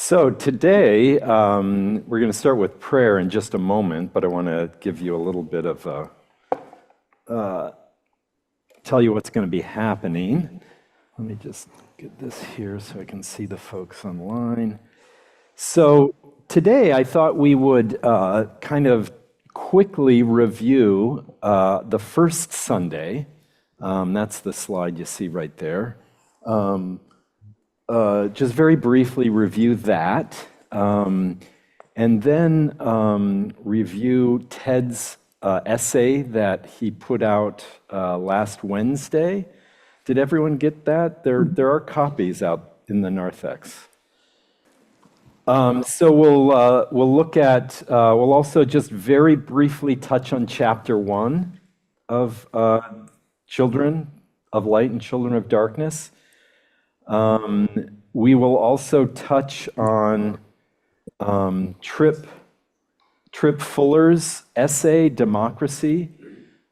So today, we're going to start with prayer in just a moment, but I want to give you a little bit of tell you what's going to be happening. Let me just get this here so I can see the folks online. So today, I thought we would kind of quickly review the first Sunday. That's the slide you see right there. Just very briefly review that, and then review Ted's essay that he put out last Wednesday. Did everyone get that? There are copies out in the narthex. So we'll look at. We'll also just very briefly touch on chapter 1 of Children of Light and Children of Darkness. We will also touch on Tripp Fuller's essay, Democracy,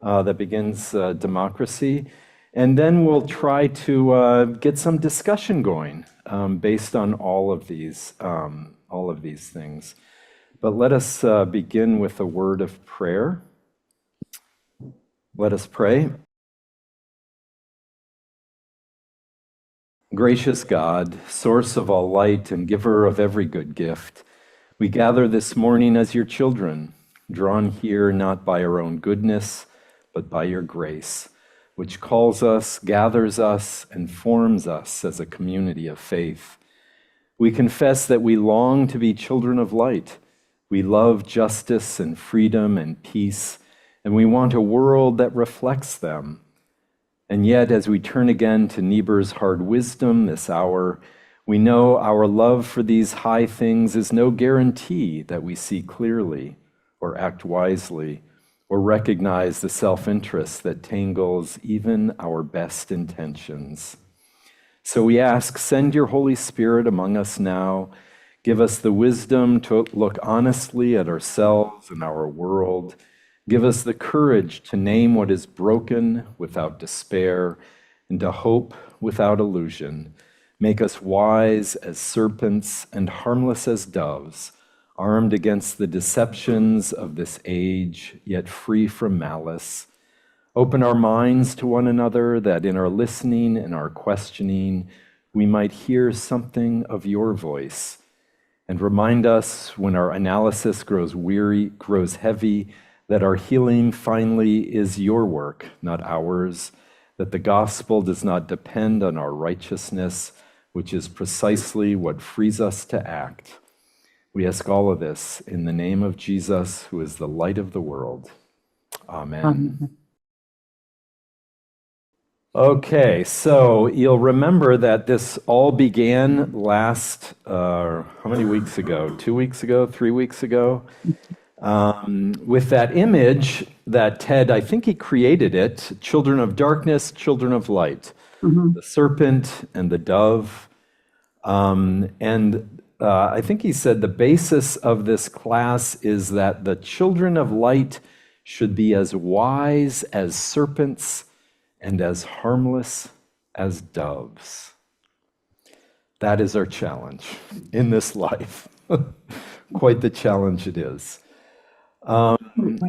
that begins Democracy. And then we'll try to get some discussion going based on all of these things. But let us begin with a word of prayer. Let us pray. Gracious God, source of all light and giver of every good gift, we gather this morning as your children, drawn here not by our own goodness, but by your grace, which calls us, gathers us, and forms us as a community of faith. We confess that we long to be children of light. We love justice and freedom and peace, and we want a world that reflects them. And yet, as we turn again to Niebuhr's hard wisdom this hour, we know our love for these high things is no guarantee that we see clearly or act wisely or recognize the self-interest that tangles even our best intentions. So we ask, send your Holy Spirit among us now. Give us the wisdom to look honestly at ourselves and our world. Give us the courage to name what is broken without despair and to hope without illusion. Make us wise as serpents and harmless as doves, armed against the deceptions of this age, yet free from malice. Open our minds to one another that in our listening and our questioning, we might hear something of your voice. And remind us when our analysis grows weary, grows heavy, that our healing finally is your work, not ours, that the gospel does not depend on our righteousness, which is precisely what frees us to act. We ask all of this in the name of Jesus, who is the light of the world. Amen. Okay, so you'll remember that this all began last, how many weeks ago? 2 weeks ago? 3 weeks ago? With that image that Ted, I think he created it, children of darkness, children of light, the serpent and the dove. I think he said the basis of this class is that the children of light should be as wise as serpents and as harmless as doves. That is our challenge in this life. Quite the challenge it is.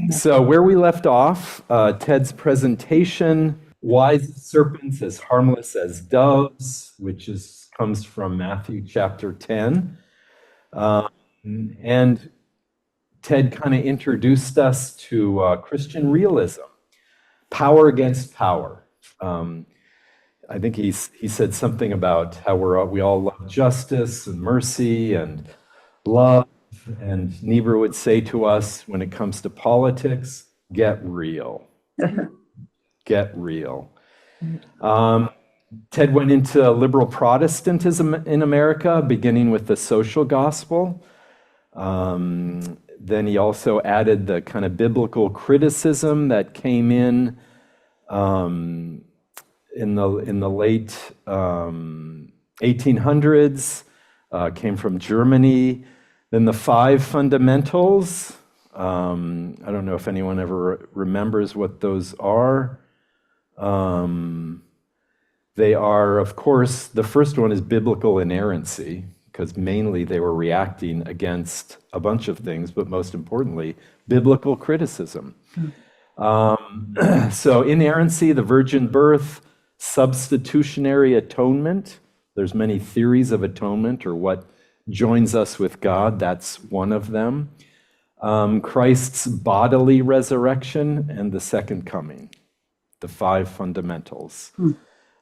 So where we left off, Ted's presentation, wise as serpents, as harmless as doves, which comes from Matthew chapter 10. And Ted kind of introduced us to Christian realism, power against power. I think he said something about how we all love justice and mercy and love. And Niebuhr would say to us, when it comes to politics, get real. Get real. Ted went into liberal Protestantism in America, beginning with the social gospel. Then he also added the kind of biblical criticism that came in the late 1800s, came from Germany. Then the 5 fundamentals, I don't know if anyone ever remembers what those are. They are, of course, the first one is biblical inerrancy. because mainly they were reacting against a bunch of things, but most importantly, biblical criticism. So inerrancy, the virgin birth, substitutionary atonement. There's many theories of atonement or what joins us with God. That's one of them. Christ's bodily resurrection and the second coming, the five fundamentals.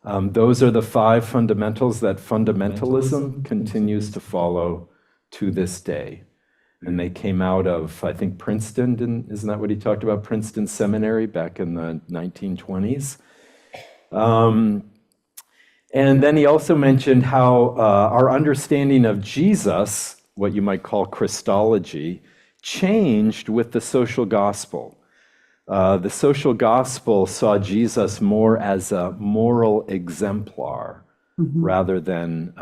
Those are the five fundamentals that fundamentalism continues to follow to this day. And they came out of, I think, Princeton, isn't that what he talked about? Princeton Seminary back in the 1920s. And then he also mentioned how our understanding of Jesus, what you might call Christology, changed with the social gospel. The social gospel saw Jesus more as a moral exemplar rather than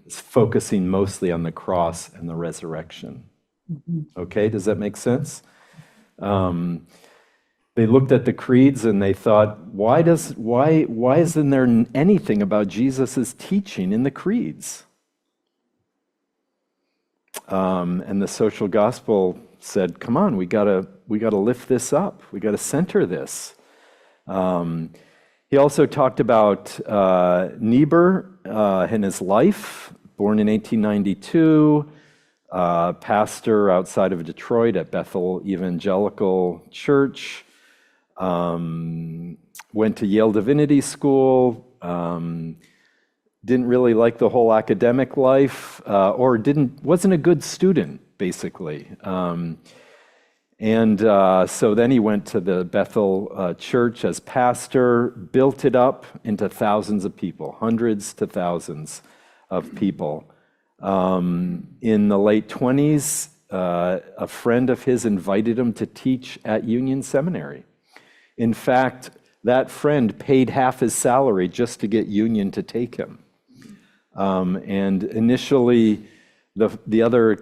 focusing mostly on the cross and the resurrection. Okay, does that make sense? They looked at the creeds and they thought, why isn't there anything about Jesus's teaching in the creeds? And the social gospel said, come on, we gotta lift this up. We gotta center this. He also talked about Niebuhr in his life, born in 1892, pastor outside of Detroit at Bethel Evangelical Church, went to Yale Divinity School, didn't really like the whole academic life, or wasn't a good student, basically. So then he went to the Bethel church as pastor, built it up into thousands of people, hundreds to thousands of people. In the late 20s, a friend of his invited him to teach at Union Seminary. In fact, that friend paid half his salary just to get Union to take him. And initially, the other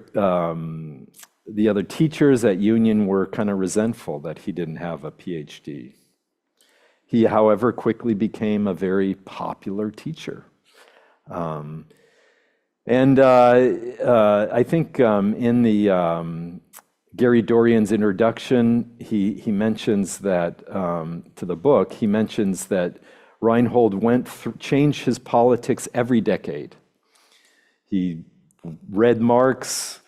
teachers at Union were kind of resentful that he didn't have a PhD. He, however, quickly became a very popular teacher. I think in the Gary Dorian's introduction, he mentions that to the book, he mentions that Reinhold changed his politics every decade. He read Marx,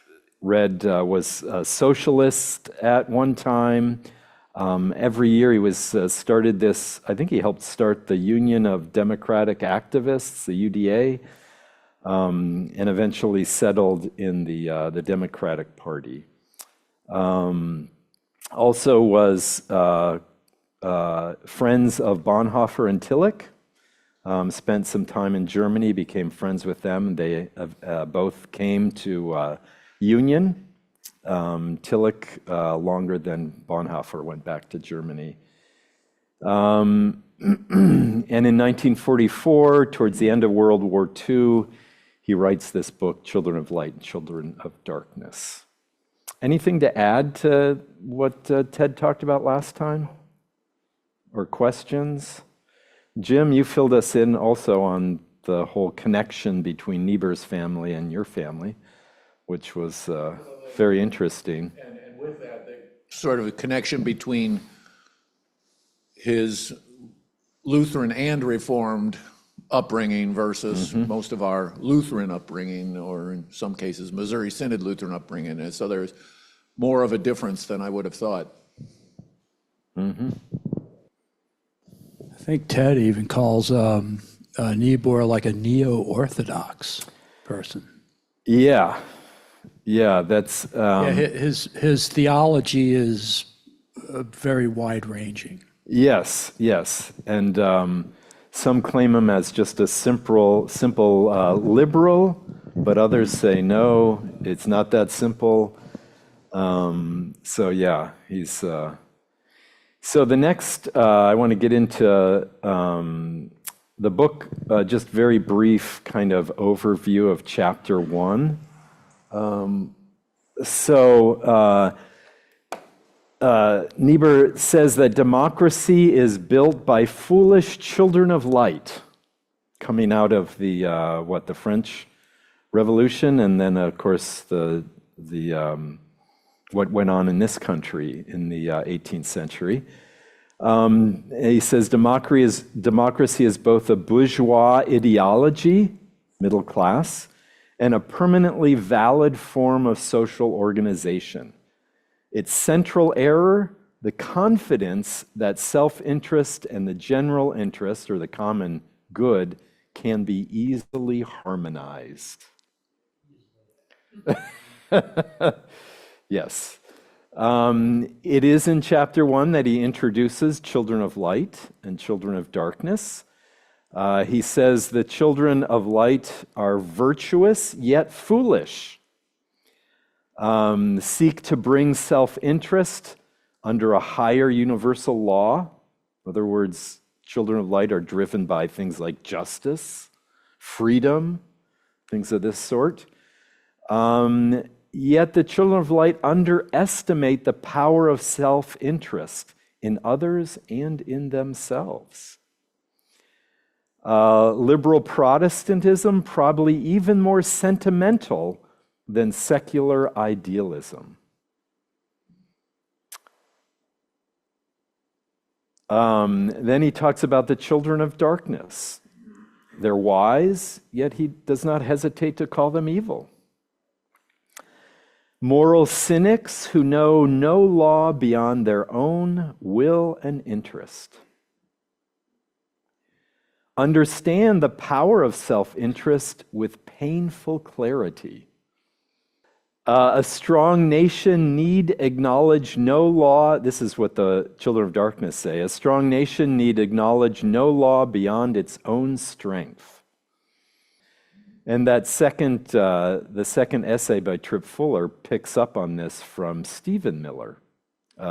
was a socialist at one time. Every year he started this, I think he helped start the Union of Democratic Activists, the UDA, and eventually settled in the Democratic Party. Also was friends of Bonhoeffer and Tillich, spent some time in Germany, became friends with them. They both came to Union. Tillich, longer than Bonhoeffer, went back to Germany. And in 1944, towards the end of World War II, he writes this book, Children of Light and Children of Darkness. Anything to add to what Ted talked about last time? Or questions? Jim, you filled us in also on the whole connection between Niebuhr's family and your family, which was very interesting. And with that, sort of a connection between his Lutheran and Reformed upbringing versus most of our Lutheran upbringing, or in some cases, Missouri Synod Lutheran upbringing. And so there's more of a difference than I would have thought. I think Ted even calls Niebuhr like a neo-Orthodox person. Yeah, that's... his theology is very wide-ranging. Yes, and some claim him as just a simple liberal, but others say no, it's not that simple. So yeah, he's. So the next, I want to get into the book. Just very brief kind of overview of chapter 1. Niebuhr says that democracy is built by foolish children of light, coming out of the French Revolution, and then, of course, what went on in this country in the 18th century. He says democracy is both a bourgeois ideology, middle class, and a permanently valid form of social organization. Its central error, the confidence that self-interest and the general interest, or the common good, can be easily harmonized. Yes. It is in chapter 1 that he introduces children of light and children of darkness. He says the children of light are virtuous yet foolish, seek to bring self-interest under a higher universal law. In other words, children of light are driven by things like justice, freedom, things of this sort. Yet the children of light underestimate the power of self-interest in others and in themselves. Liberal Protestantism, probably even more sentimental than secular idealism. Then he talks about the children of darkness. They're wise, yet he does not hesitate to call them evil. Moral cynics who know no law beyond their own will and interest. Understand the power of self-interest with painful clarity. A strong nation need acknowledge no law. This is what the children of darkness say. A strong nation need acknowledge no law beyond its own strength. And that the second essay by Tripp Fuller picks up on this from Stephen Miller,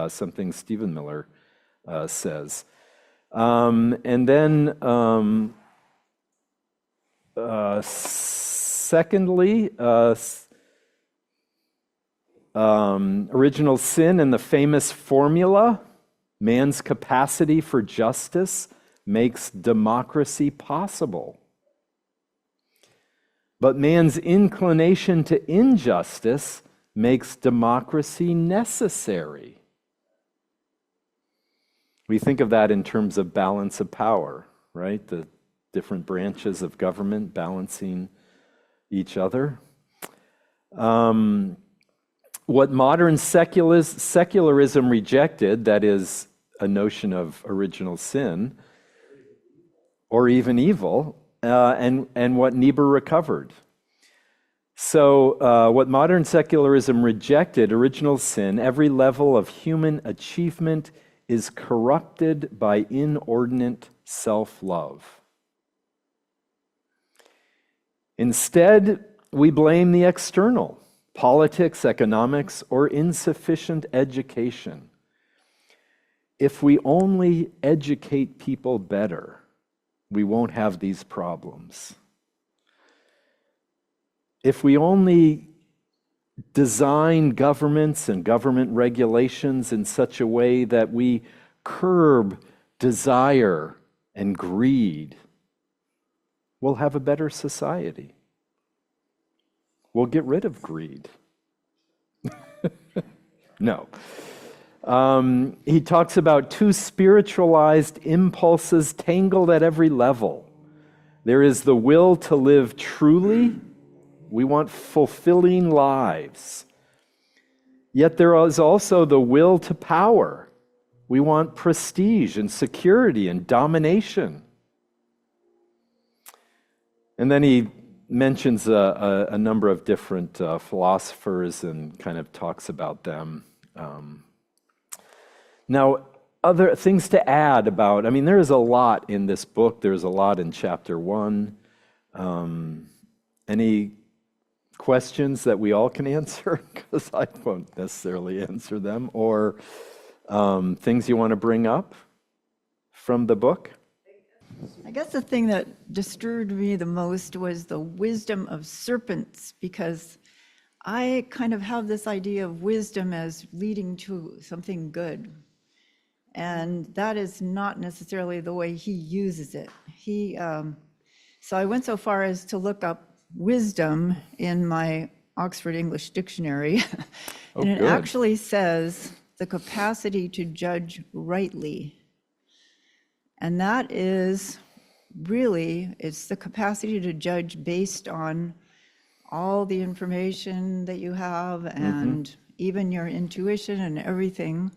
something Stephen Miller says. And then, secondly, original sin and the famous formula, man's capacity for justice makes democracy possible. But man's inclination to injustice makes democracy necessary. We think of that in terms of balance of power, right? The different branches of government balancing each other. What modern secularism rejected, that is a notion of original sin, or even evil, and what Niebuhr recovered. So what modern secularism rejected, original sin, every level of human achievement is corrupted by inordinate self-love. Instead, we blame the external, politics, economics, or insufficient education. If we only educate people better, we won't have these problems. If we only design governments and government regulations in such a way that we curb desire and greed, we'll have a better society. We'll get rid of greed. No. He talks about two spiritualized impulses tangled at every level. There is the will to live truly. We want fulfilling lives. Yet there is also the will to power. We want prestige and security and domination. And then he mentions a number of different philosophers and kind of talks about them. Now, other things to add about, there is a lot in this book. There's a lot in chapter 1. Any questions that we all can answer? Because I won't necessarily answer them. Or things you want to bring up from the book? I guess the thing that disturbed me the most was the wisdom of serpents, because I kind of have this idea of wisdom as leading to something good. And that is not necessarily the way he uses it. So I went so far as to look up wisdom in my Oxford English Dictionary. And it good. actually says the capacity to judge rightly. And that is really, it's the capacity to judge based on all the information that you have and even your intuition and everything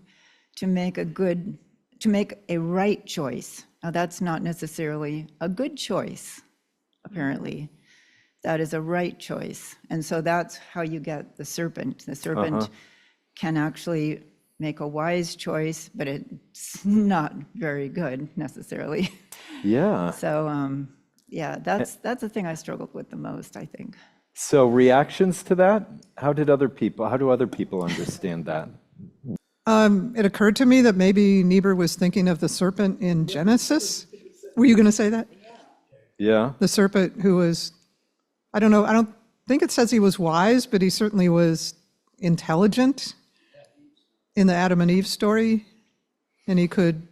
to make a right choice. Now, that's not necessarily a good choice, apparently. That is a right choice. And so that's how you get the serpent. The serpent can actually make a wise choice, but it's not very good necessarily. Yeah. So, yeah, that's the thing I struggled with the most, I think. So reactions to that? How do other people understand that? It occurred to me that maybe Niebuhr was thinking of the serpent in Genesis. Were you going to say that? Yeah. The serpent who was, I don't know, I don't think it says he was wise, but he certainly was intelligent in the Adam and Eve story, and he could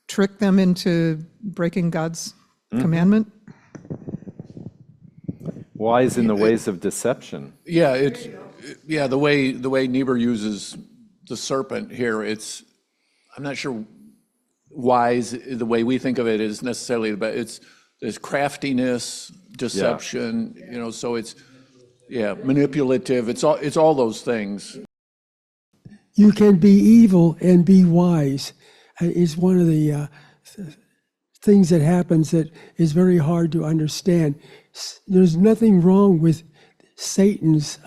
trick them into breaking God's commandment. Wise in the ways of deception. Yeah, the way Niebuhr uses the serpent here, I'm not sure wise, the way we think of it is necessarily, but there's craftiness, deception, so it's, manipulative. It's all those things. You can be evil and be wise. Is one of the things that happens that is very hard to understand. There's nothing wrong with Satan's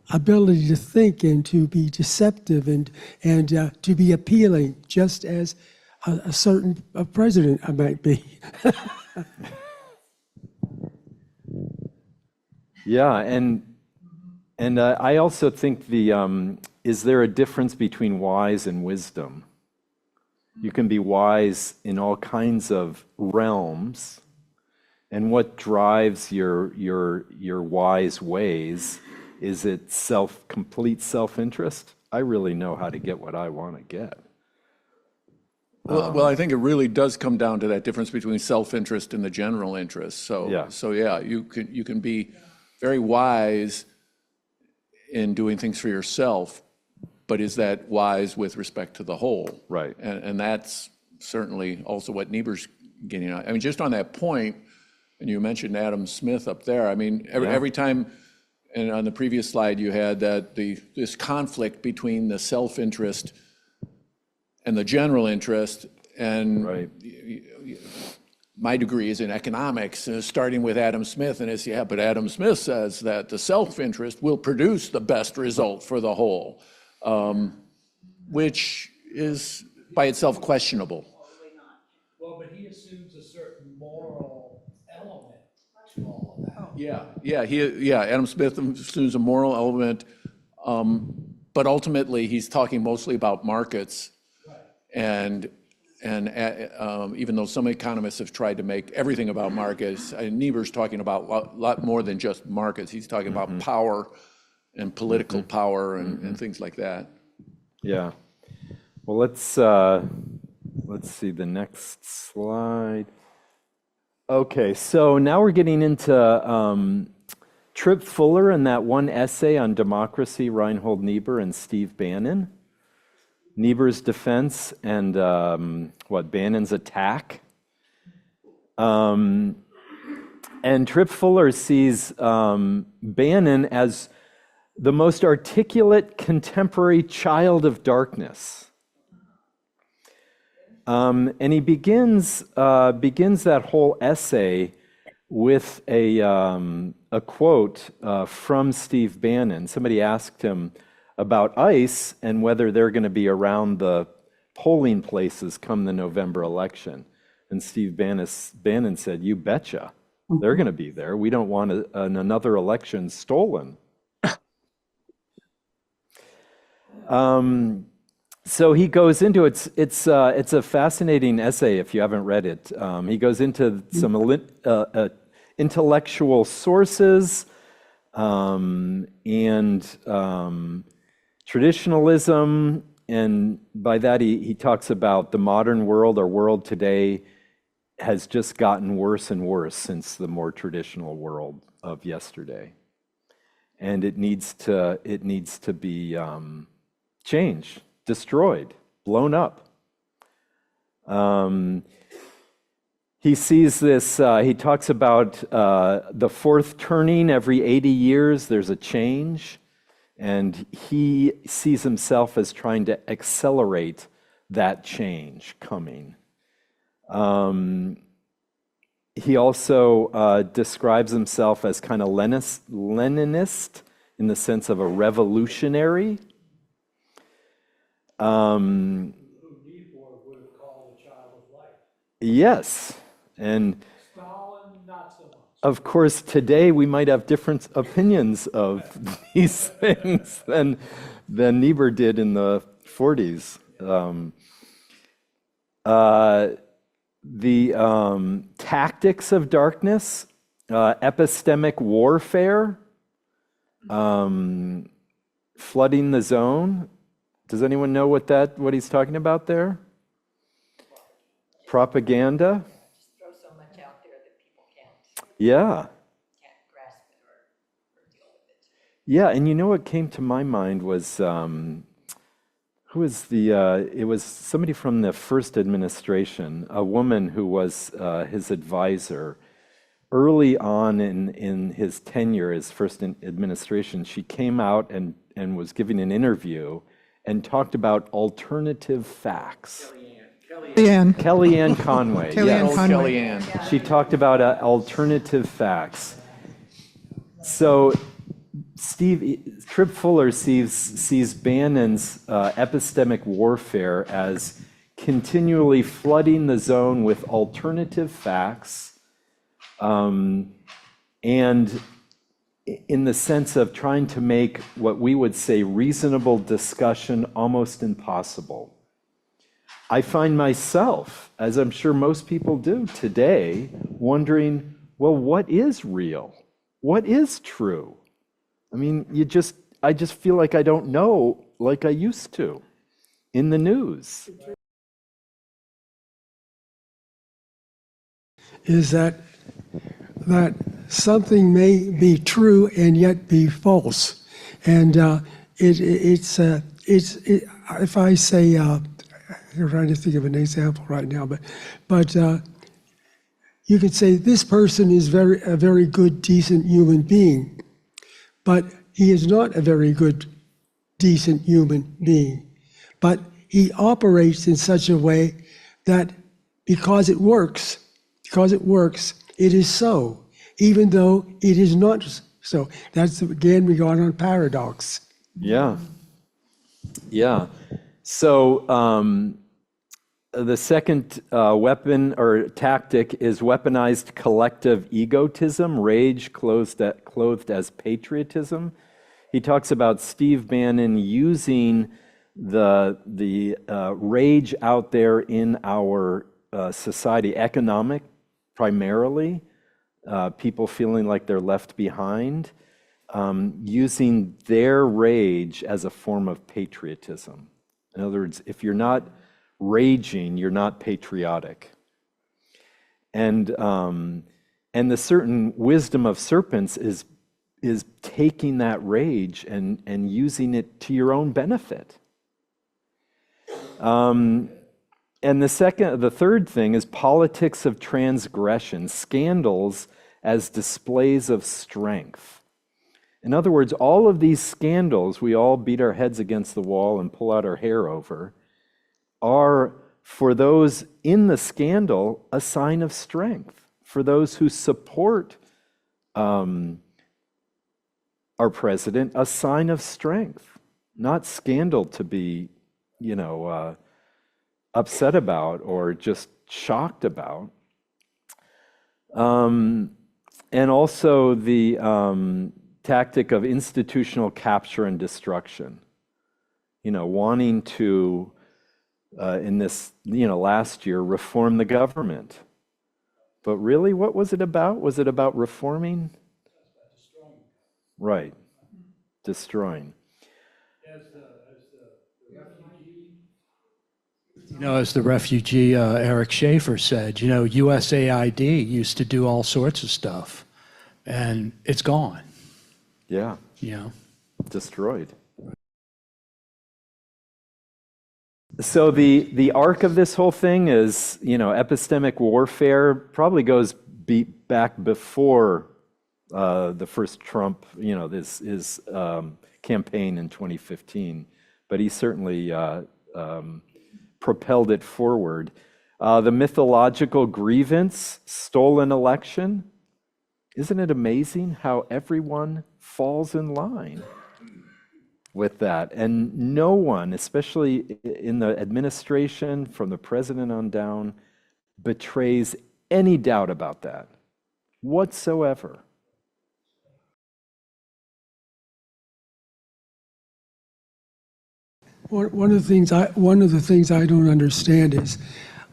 ability to think and to be deceptive and to be appealing, just as a certain president might be. Yeah, and I also think is there a difference between wise and wisdom? You can be wise in all kinds of realms, and what drives your wise ways? Is it complete self-interest? I really know how to get what I want to get. Well, I think it really does come down to that difference between self-interest and the general interest. So you can be very wise in doing things for yourself, but is that wise with respect to the whole? Right. And that's certainly also what Niebuhr's getting at. I mean, just on that point, and you mentioned Adam Smith up there. I mean, every time, and on the previous slide, you had that this conflict between the self-interest and the general interest. And Right. My degree is in economics, starting with Adam Smith, and it's, but Adam Smith says that the self-interest will produce the best result for the whole, which is by itself questionable. Well, but he assumes a certain moral element to all of that. Adam Smith assumes a moral element, but ultimately he's talking mostly about markets, and even though some economists have tried to make everything about markets, Niebuhr's talking about a lot more than just markets. He's talking about power and political power and things like that. Yeah. Well, let's see the next slide. Okay, so now we're getting into Tripp Fuller and that one essay on democracy, Reinhold Niebuhr and Steve Bannon. Niebuhr's defense and Bannon's attack. And Tripp Fuller sees Bannon as the most articulate contemporary child of darkness. And he begins that whole essay with a quote from Steve Bannon. Somebody asked him about ICE and whether they're going to be around the polling places come the November election. And Steve Bannon said, "You betcha. They're going to be there. We don't want another election stolen." So he goes into it's a fascinating essay if you haven't read it. He goes into some intellectual sources and traditionalism, and by that he talks about the modern world, our world today, has just gotten worse and worse since the more traditional world of yesterday. And it needs to be changed, destroyed, blown up. He sees this, he talks about the fourth turning every 80 years, there's a change. And he sees himself as trying to accelerate that change coming. He also describes himself as kind of Leninist in the sense of a revolutionary. Who Niebuhr would have called a child of light. Yes, and Stalin, not so much. of course, today we might have different opinions of these things than Niebuhr did in the 40s. The tactics of darkness, epistemic warfare, flooding the zone. Does anyone know what he's talking about there? Propaganda. Just throw so much out there that people can't Yeah. grasp it or deal with it. Yeah, and you know what came to my mind was who was it was somebody from the first administration, a woman who was his advisor. Early on in his tenure as first administration, she came out and was giving an interview and talked about alternative facts. Leanne, Kellyanne Conway. Kellyanne yes. Conway. Kellyanne. She talked about alternative facts. So Tripp Fuller sees Bannon's epistemic warfare as continually flooding the zone with alternative facts, and in the sense of trying to make what we would say reasonable discussion almost impossible. I find myself, as I'm sure most people do today, wondering, well, what is real? What is true? I mean, I just feel like I don't know like I used to in the news. Is that something may be true and yet be false, and if I say, I'm trying to think of an example right now, but you could say this person is a very good, decent human being, but he is not a very good, decent human being. But he operates in such a way that because it works, it is so, even though it is not so. That's, again, we got on paradox. Yeah. Yeah. So the second weapon or tactic is weaponized collective egotism, rage clothed as patriotism. He talks about Steve Bannon using the rage out there in our society, economic primarily, people feeling like they're left behind, using their rage as a form of patriotism. In other words, if you're not raging, you're not patriotic. And the certain wisdom of serpents is taking that rage and using it to your own benefit. And the third thing is politics of transgression, scandals as displays of strength. In other words, all of these scandals we all beat our heads against the wall and pull out our hair over are, for those in the scandal, a sign of strength. For those who support our president, a sign of strength, not scandal to be, upset about or just shocked about. And also the tactic of institutional capture and destruction. Wanting to, in this, last year, reform the government. But really, what was it about? Was it about reforming? Right. Destroying. As the refugee You know, as the refugee Eric Schaefer said, you know, USAID used to do all sorts of stuff, and it's gone, Yeah, you know. destroyed. So the arc of this whole thing is, you know, epistemic warfare probably goes back before the first Trump, you know, his campaign in 2015, but he certainly propelled it forward. The mythological grievance, stolen election. Isn't it amazing how everyone falls in line with that? And no one, especially in the administration, from the president on down, betrays any doubt about that whatsoever. One of the things I don't understand is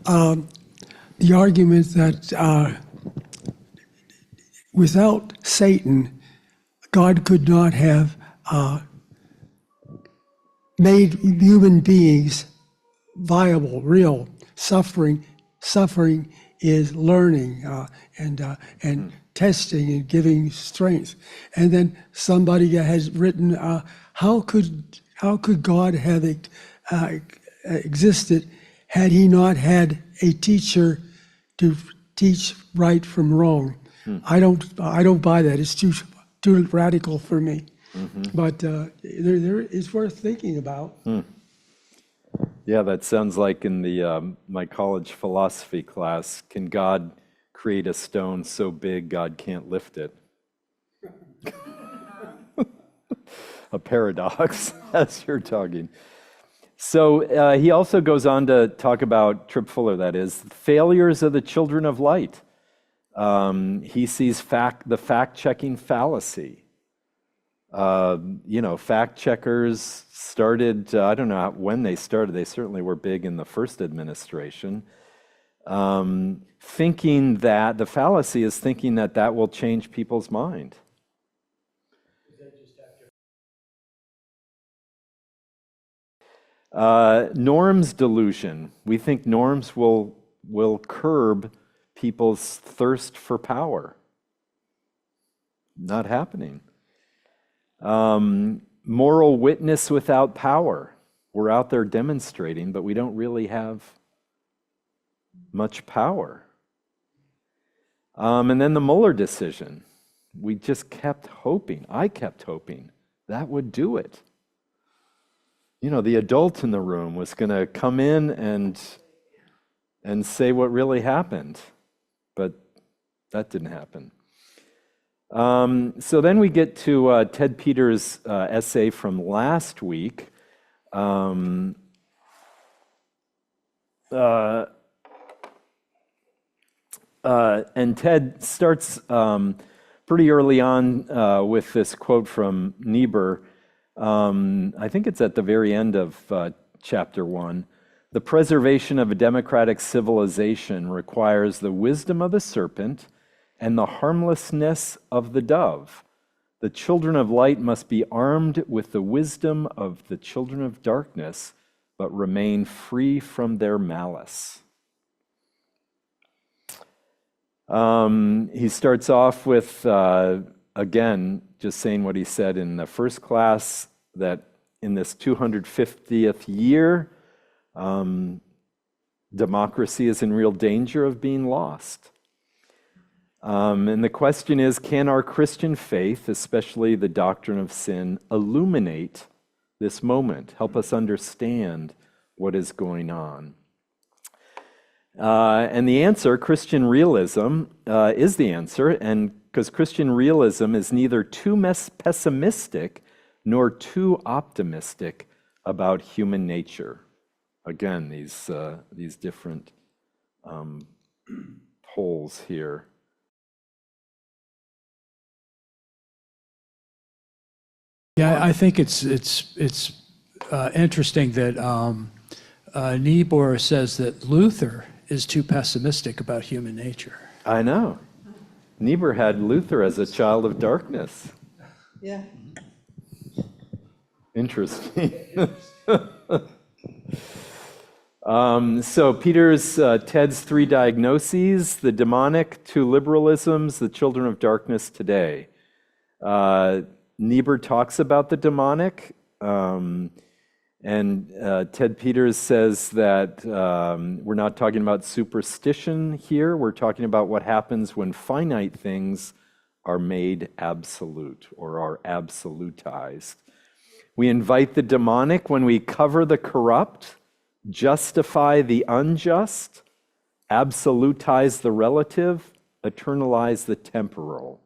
the argument that without Satan, God could not have made human beings viable, real. Suffering is learning and testing and giving strength. And then somebody has written, how could God have existed had he not had a teacher to teach right from wrong? I don't buy that. It's too radical for me. But it's worth thinking about. Yeah, that sounds like in the my college philosophy class. Can God create a stone so big God can't lift it? A paradox as you're talking. So he also goes on to talk about, Trip Fuller that is, failures of the children of light. He sees the fact-checking fallacy. You know, fact checkers started, I don't know when they started, they certainly were big in the first administration, thinking that, the fallacy is thinking that that will change people's mind. Norms delusion. We think norms will curb people's thirst for power. Not happening. Moral witness without power. We're out there demonstrating, but we don't really have much power. And then the Mueller decision. We just kept hoping, I kept hoping, that would do it. You know, the adult in the room was going to come in and say what really happened, but that didn't happen. So then we get to Ted Peters' essay from last week. And Ted starts pretty early on with this quote from Niebuhr. I think it's at the very end of chapter 1. The preservation of a democratic civilization requires the wisdom of the serpent and the harmlessness of the dove. The children of light must be armed with the wisdom of the children of darkness, but remain free from their malice. He starts off with, again, just saying what he said in the first class, that in this 250th year, democracy is in real danger of being lost. And the question is, can our Christian faith, especially the doctrine of sin, illuminate this moment, help us understand what is going on? And the answer, Christian realism, is the answer, and because Christian realism is neither too pessimistic nor too optimistic about human nature. Again, these different poles here. Yeah, I think it's interesting that Niebuhr says that Luther is too pessimistic about human nature. I know. Niebuhr had Luther as a child of darkness. Yeah. Interesting. So Peter's, Ted's three diagnoses: the demonic, two liberalisms, the children of darkness today. Niebuhr talks about the demonic, and Ted Peters says that we're not talking about superstition here. We're talking about what happens when finite things are made absolute or are absolutized. We invite the demonic when we cover the corrupt, justify the unjust, absolutize the relative, eternalize the temporal.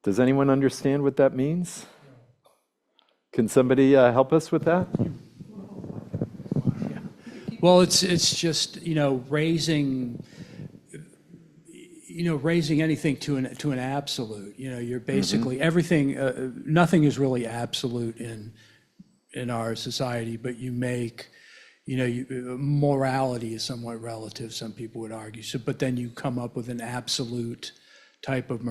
Does anyone understand what that means? Can somebody help us with that? Well, it's just, raising anything to an absolute. You're basically everything. Nothing is really absolute in our society, but you make, morality is somewhat relative. Some people would argue. So, but then you come up with an absolute type of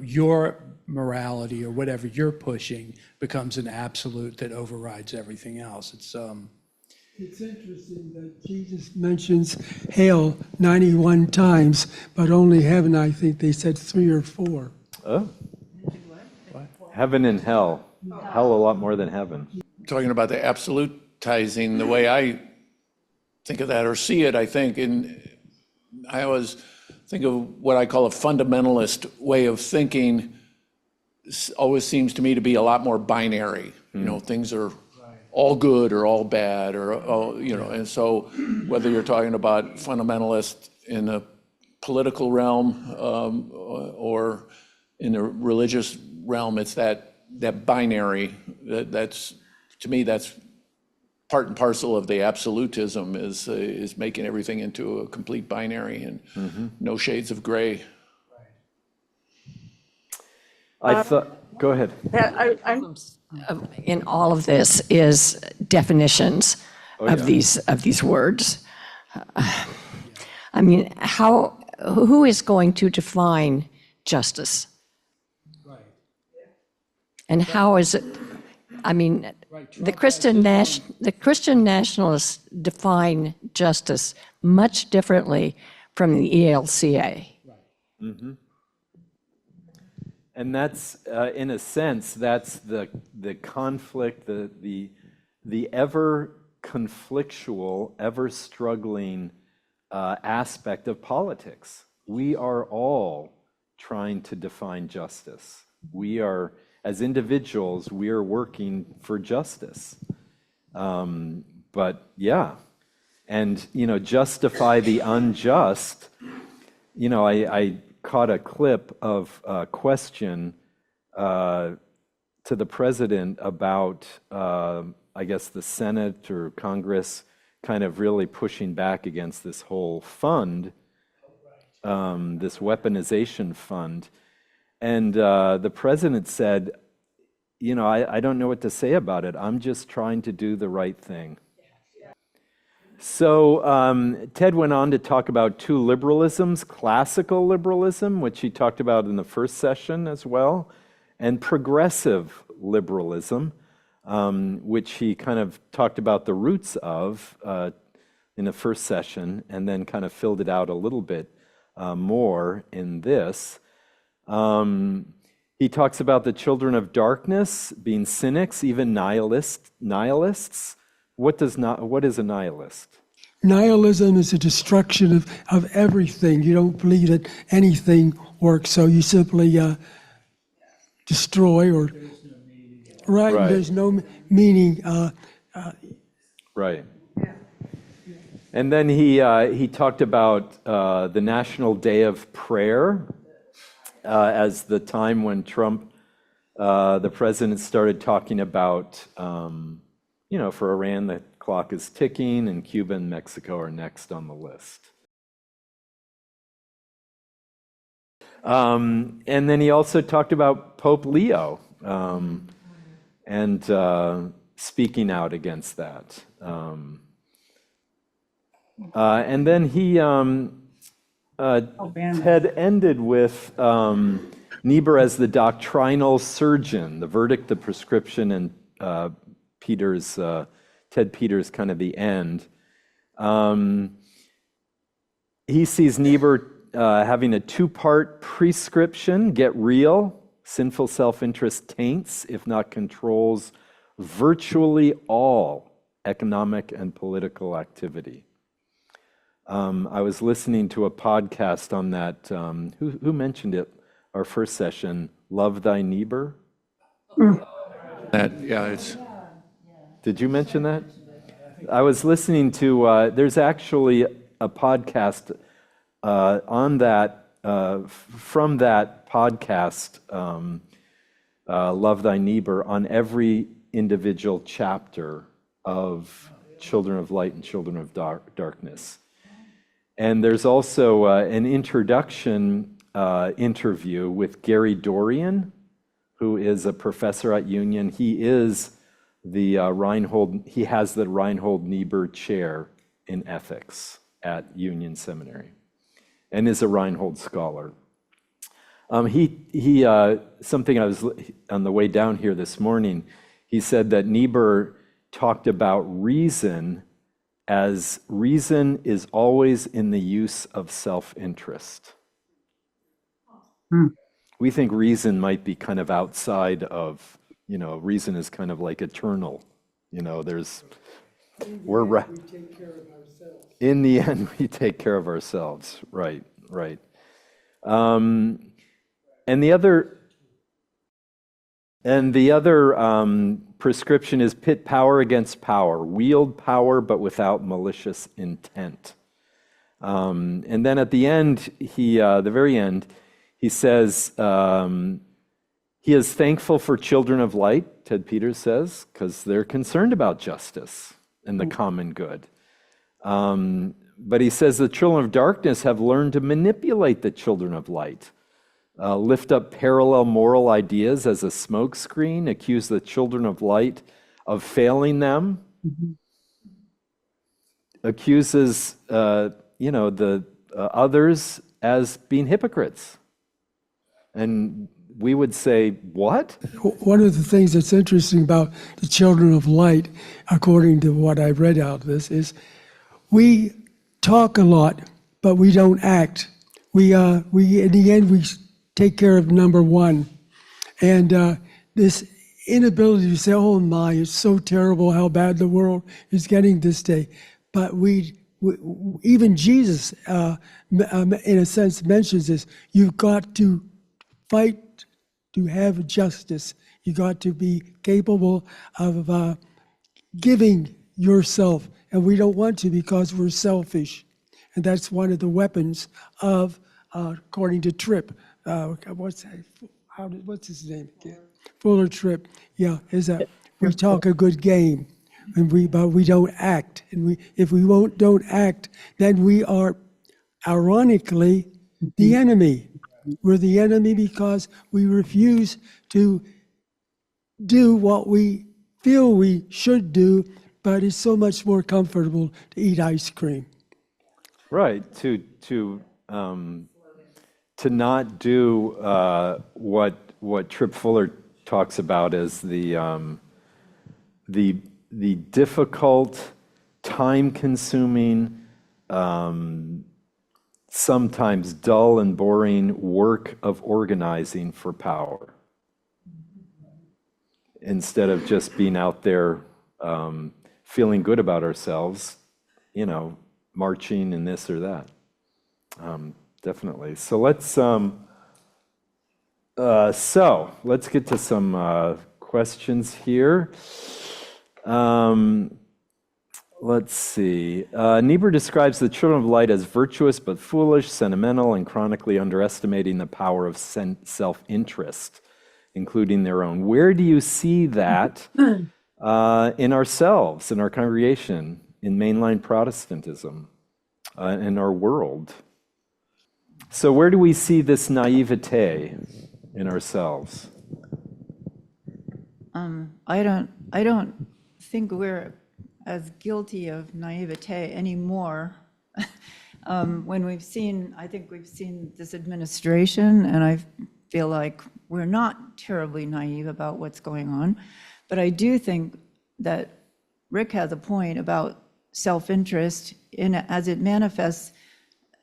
your morality or whatever you're pushing becomes an absolute that overrides everything else. It's interesting that Jesus mentions hell 91 times, but only heaven, I think they said 3 or 4. Oh. Heaven and hell. Hell a lot more than heaven. Talking about the absolutizing, the way I think of that or see it, I always think of what I call a fundamentalist way of thinking. Always seems to me to be a lot more binary. Things are all good or all bad or all, and so whether you're talking about fundamentalists in a political realm or in a religious realm, it's that binary that's, to me, that's part and parcel of the absolutism is making everything into a complete binary and no shades of gray. I thought, go ahead. I'm in all of this is definitions of these words. I mean, who is going to define justice? Right. And how is it? I mean, the Christian nationalists define justice much differently from the ELCA. Right. And that's, in a sense, that's the conflict, the ever conflictual, ever struggling aspect of politics. We are all trying to define justice. We are, as individuals, we are working for justice. But yeah, and justify the unjust. I caught a clip of a question to the president about, I guess, the Senate or Congress kind of really pushing back against this whole fund, this weaponization fund. And the president said, I don't know what to say about it. I'm just trying to do the right thing. So Ted went on to talk about two liberalisms: classical liberalism, which he talked about in the first session as well, and progressive liberalism, which he kind of talked about the roots of in the first session, and then kind of filled it out a little bit more in this. He talks about the children of darkness being cynics, even nihilists. What is a nihilist? Nihilism is a destruction of everything. You don't believe that anything works, so you simply destroy or... Right, Right. There's no meaning. Right. And then he talked about the National Day of Prayer as the time when Trump, the president, started talking about, for Iran, the clock is ticking, and Cuba and Mexico are next on the list. And then he also talked about Pope Leo and speaking out against that. And then he, Ted ended with Niebuhr as the doctrinal surgeon, the verdict, the prescription, and Ted Peters kind of the end. He sees Niebuhr having a two-part prescription: get real, sinful self-interest taints, if not controls, virtually all economic and political activity. I was listening to a podcast on that. Who mentioned it? Our first session, Love Thy Neighbor. It's Did you mention that? I was listening to, there's actually a podcast on that, from that podcast, Love Thy Neighbor, on every individual chapter of Children of Light and Children of Darkness. And there's also an introduction interview with Gary Dorian, who is a professor at Union. He is the he has the Reinhold Niebuhr Chair in Ethics at Union Seminary, and is a Reinhold scholar. Something I was on the way down here this morning. He said that Niebuhr talked about reason as reason is always in the use of self-interest. We think reason might be kind of outside of, reason is kind of like eternal. We're right. In the end, we take care of ourselves. Right. And the other prescription is pit power against power, wield power but without malicious intent. And then at the end, the very end, he says he is thankful for children of light, Ted Peters says, because they're concerned about justice and the common good. But he says the children of darkness have learned to manipulate the children of light, lift up parallel moral ideas as a smokescreen, accuse the children of light of failing them, accuses the others as being hypocrites. And we would say, what? One of the things that's interesting about the children of light, according to what I read out of this, is we talk a lot, but we don't act. We in the end, we take care of number one. And this inability to say, oh my, it's so terrible how bad the world is getting this day. But even Jesus, in a sense, mentions this. You've got to fight to have justice. You got to be capable of giving yourself, and we don't want to because we're selfish, and that's one of the weapons of, according to Tripp. What's his name again? Fuller Tripp. Yeah, is that we talk a good game, but we don't act, and if we don't act, then we are, ironically, the enemy. We're the enemy because we refuse to do what we feel we should do, but it's so much more comfortable to eat ice cream. Right, to not do what Tripp Fuller talks about as the difficult, time-consuming, sometimes dull and boring work of organizing for power, instead of just being out there feeling good about ourselves, marching and this or that. Definitely. So let's get to some questions here. Let's see. Niebuhr describes the children of light as virtuous but foolish, sentimental, and chronically underestimating the power of self-interest, including their own. Where do you see that in ourselves, in our congregation, in mainline Protestantism, in our world? So where do we see this naivete in ourselves? I don't think we're as guilty of naivete anymore. I think we've seen this administration, and I feel like we're not terribly naive about what's going on. But I do think that Rick has a point about self-interest as it manifests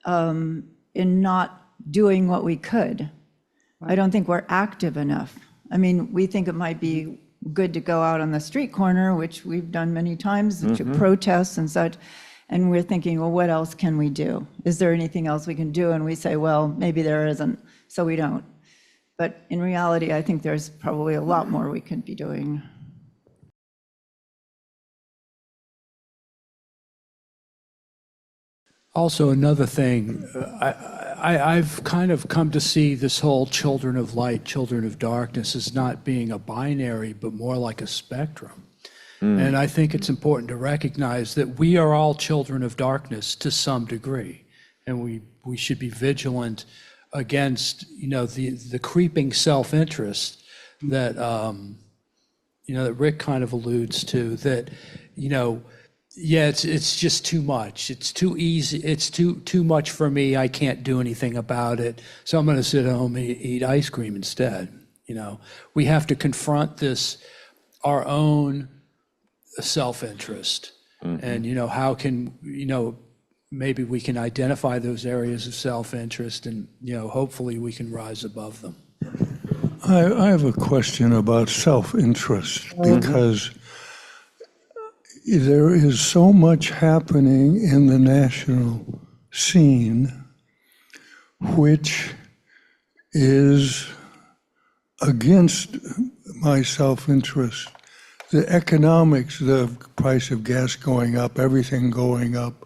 in not doing what we could. I don't think we're active enough. I mean, we think it might be good to go out on the street corner, which we've done many times, to protest and such. And we're thinking, well, what else can we do? Is there anything else we can do? And we say, well, maybe there isn't, so we don't. But in reality, I think there's probably a lot more we could be doing. Also, another thing, I've kind of come to see this whole children of light, children of darkness as not being a binary, but more like a spectrum. And I think it's important to recognize that we are all children of darkness to some degree. And we should be vigilant against, the creeping self-interest that, that Rick kind of alludes to, that, yeah, it's just too much. It's too easy. It's too much for me. I can't do anything about it. So I'm going to sit home and eat ice cream instead. We have to confront this, our own self-interest. And, how can, maybe we can identify those areas of self-interest and, hopefully we can rise above them. I have a question about self-interest because there is so much happening in the national scene which is against my self-interest. The economics, the price of gas going up, everything going up,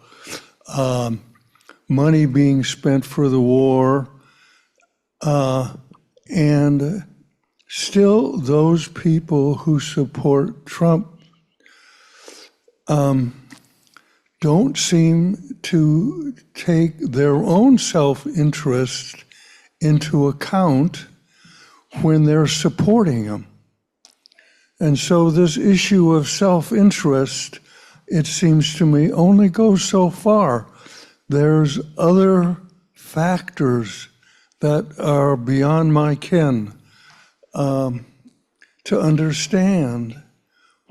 money being spent for the war, and still those people who support Trump don't seem to take their own self-interest into account when they're supporting him. And so this issue of self-interest, it seems to me, only goes so far. There's other factors that are beyond my ken to understand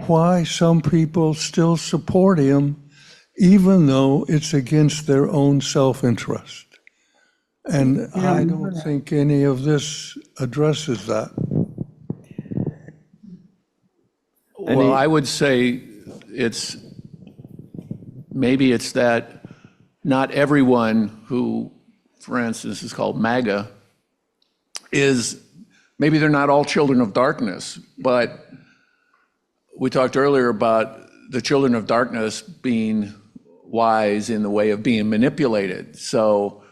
why some people still support him, even though it's against their own self-interest. And I don't think any of this addresses that. Well, I would say maybe it's that not everyone who, for instance, is called MAGA, maybe they're not all children of darkness, but we talked earlier about the children of darkness being wise in the way of being manipulated. So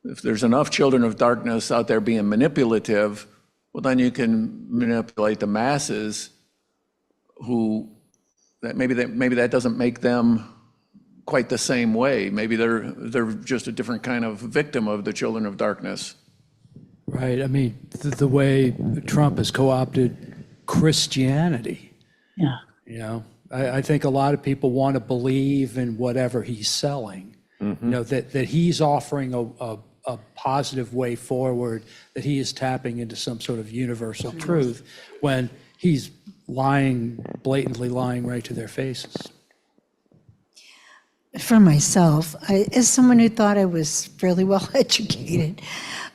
if there's enough children of darkness out there being manipulative, well, then you can manipulate the masses who maybe that doesn't make them quite the same way. Maybe they're just a different kind of victim of the children of darkness. Right. I mean, the way Trump has co-opted Christianity. Yeah. I think a lot of people want to believe in whatever he's selling. That he's offering a positive way forward, that he is tapping into some sort of universal truth when he's blatantly lying right to their faces. For myself, as someone who thought I was fairly well educated,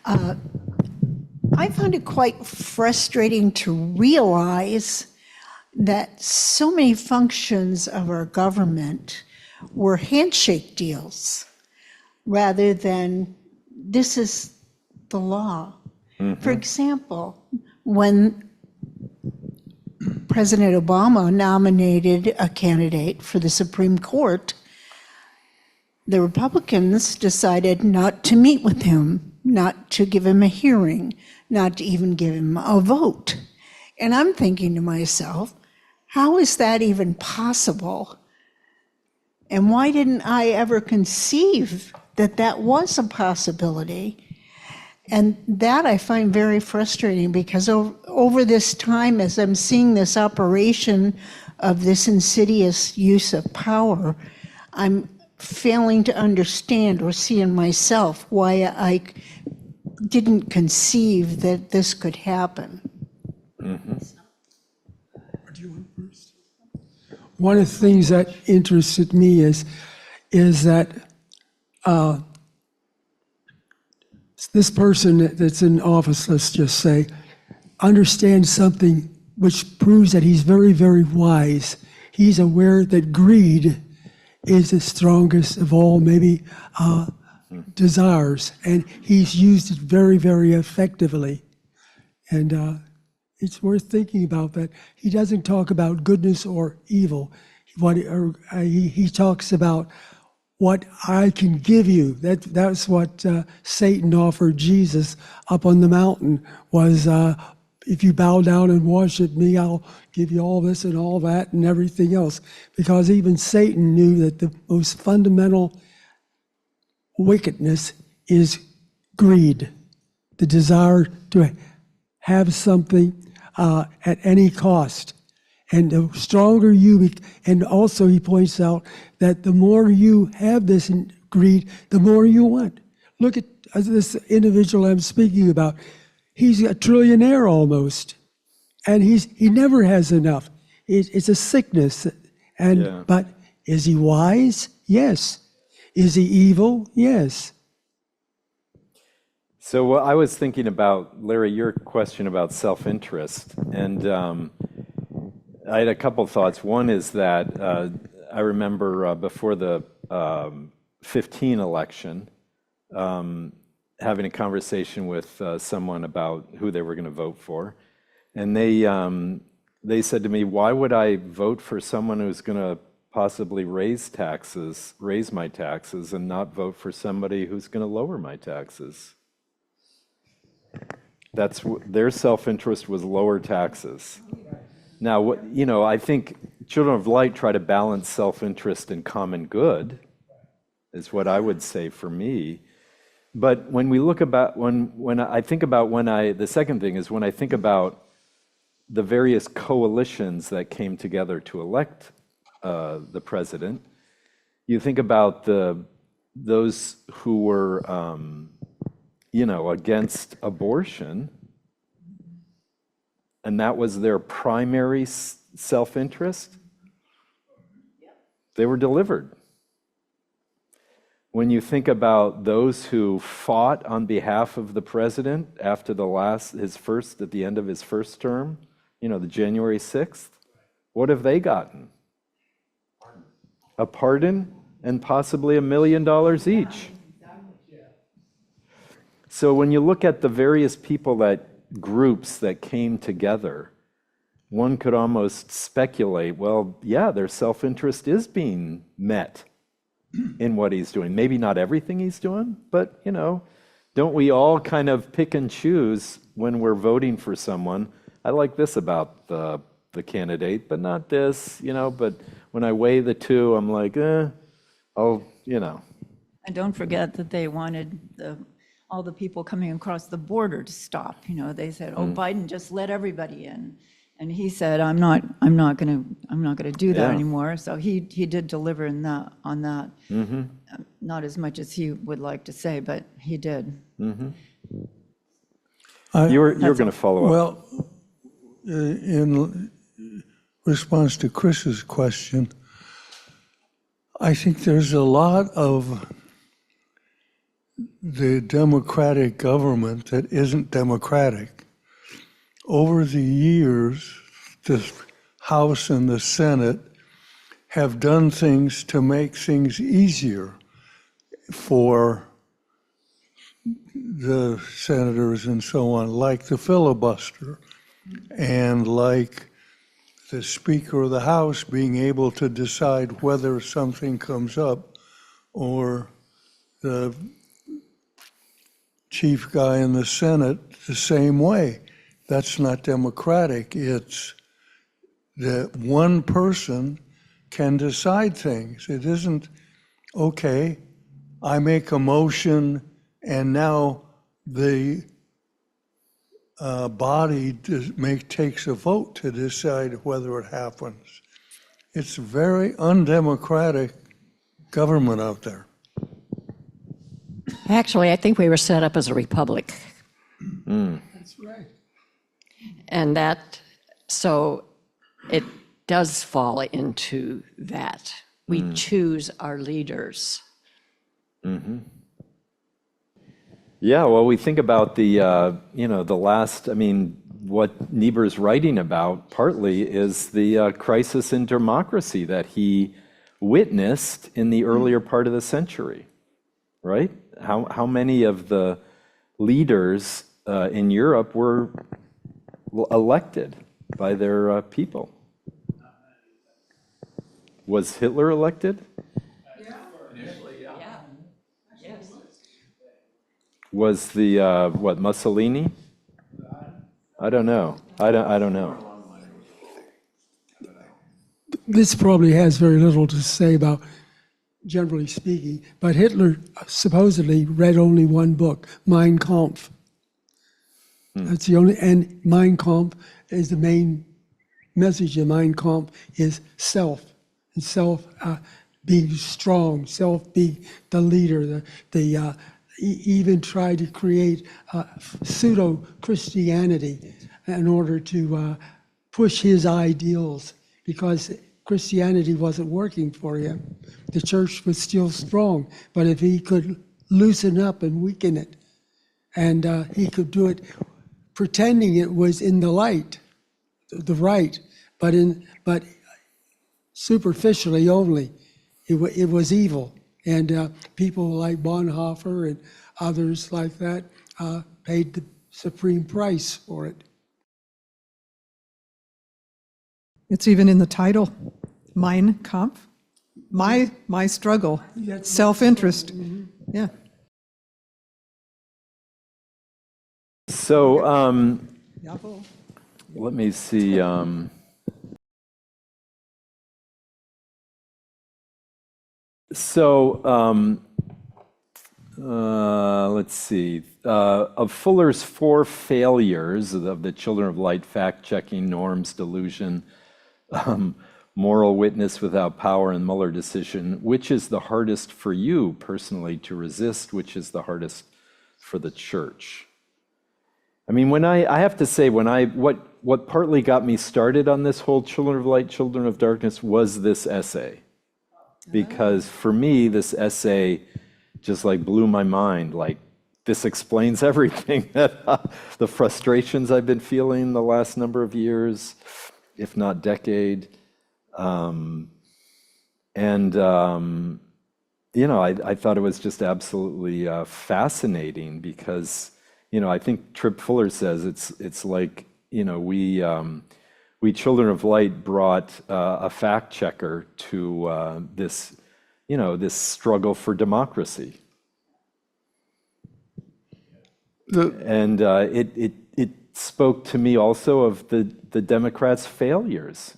I found it quite frustrating to realize that so many functions of our government were handshake deals rather than this is the law. For example, when President Obama nominated a candidate for the Supreme Court, the Republicans decided not to meet with him, not to give him a hearing, not to even give him a vote. And I'm thinking to myself, how is that even possible? And why didn't I ever conceive that that was a possibility? And that I find very frustrating because over this time, as I'm seeing this operation of this insidious use of power, I'm failing to understand or see in myself why I didn't conceive that this could happen. one of the things that interested me is that this person that's in office, let's just say, understands something which proves that he's very, very wise. He's aware that greed is the strongest of all, maybe, desires, and he's used it very, very effectively. And it's worth thinking about that. He doesn't talk about goodness or evil. He talks about what I can give you. That's what Satan offered Jesus up on the mountain was, if you bow down and worship me, I'll give you all this and all that and everything else. Because even Satan knew that the most fundamental wickedness is greed, the desire to have something at any cost. And the stronger you, and also he points out that the more you have this greed, the more you want. Look at this individual I'm speaking about. He's a trillionaire almost, and he never has enough. It's a sickness. But is he wise? Yes. Is he evil? Yes. So I was thinking about, Larry, your question about self-interest, and I had a couple thoughts. One is that I remember before the 15 election, having a conversation with someone about who they were going to vote for, and they said to me, "Why would I vote for someone who's going to possibly raise my taxes, and not vote for somebody who's going to lower my taxes?" That's their self-interest was lower taxes. Now, I think Children of Light try to balance self-interest and common good, is what I would say for me. But when we look about, the second thing is when I think about the various coalitions that came together to elect the president, you think about those who were, against abortion, and that was their primary self-interest. They were delivered. When you think about those who fought on behalf of the president after at the end of his first term, the January 6th, what have they gotten? A pardon and possibly $1 million each. So when you look at the various groups that came together, one could almost speculate, well, yeah, their self-interest is being met in what he's doing. Maybe not everything he's doing, but, don't we all kind of pick and choose when we're voting for someone? I like this about the candidate, but not this, but when I weigh the two, I'm like, And don't forget that they wanted all the people coming across the border to stop. They said, "Oh, Biden just let everybody in," and he said, "I'm not going to do that anymore." So he did deliver on that. Mm-hmm. Not as much as he would like to say, but he did. Mm-hmm. You're going to follow up. Well, in response to Chris's question, I think there's a lot of the democratic government that isn't democratic. Over the years, the House and the Senate have done things to make things easier for the senators and so on, like the filibuster, and like the Speaker of the House being able to decide whether something comes up, or the chief guy in the Senate the same way. That's not democratic. It's that one person can decide things. It isn't, okay, I make a motion and now the body takes a vote to decide whether it happens. It's a very undemocratic government out there. Actually, I think we were set up as a republic. That's right. And so does fall into that. We choose our leaders. Yeah, well, we think about the, the last, I mean, what Niebuhr's writing about partly is the crisis in democracy that he witnessed in the earlier part of the century, right? How many of the leaders in Europe were elected by their people? Was Hitler elected? Was the Mussolini? I don't know. I don't know. This probably has very little to say about, generally speaking, but Hitler supposedly read only one book, Mein Kampf. That's the only, and Mein Kampf is the main message of Mein Kampf is self, and self being strong, self being the leader. He even tried to create pseudo-Christianity in order to push his ideals, because Christianity wasn't working for him. The church was still strong, but if he could loosen up and weaken it, and he could do it pretending it was in the light, the right, but superficially only, it was evil. And people like Bonhoeffer and others like that paid the supreme price for it. It's even in the title, Mein Kampf, my struggle, self-interest. Yeah. So let me see. Let's see. Of Fuller's four failures of the Children of Light, fact-checking, norms, delusion, moral witness without power, and Mueller decision, which is the hardest for you personally to resist? Which is the hardest for the church? I mean, when I have to say, what partly got me started on this whole Children of Light, Children of Darkness was this essay. Because for me, this essay just like blew my mind. Like, this explains everything that the frustrations I've been feeling the last number of years, if not decade. I thought it was just absolutely fascinating because, I think Tripp Fuller says it's like, we Children of Light brought a fact checker to this struggle for democracy. It spoke to me also of the Democrats' failures,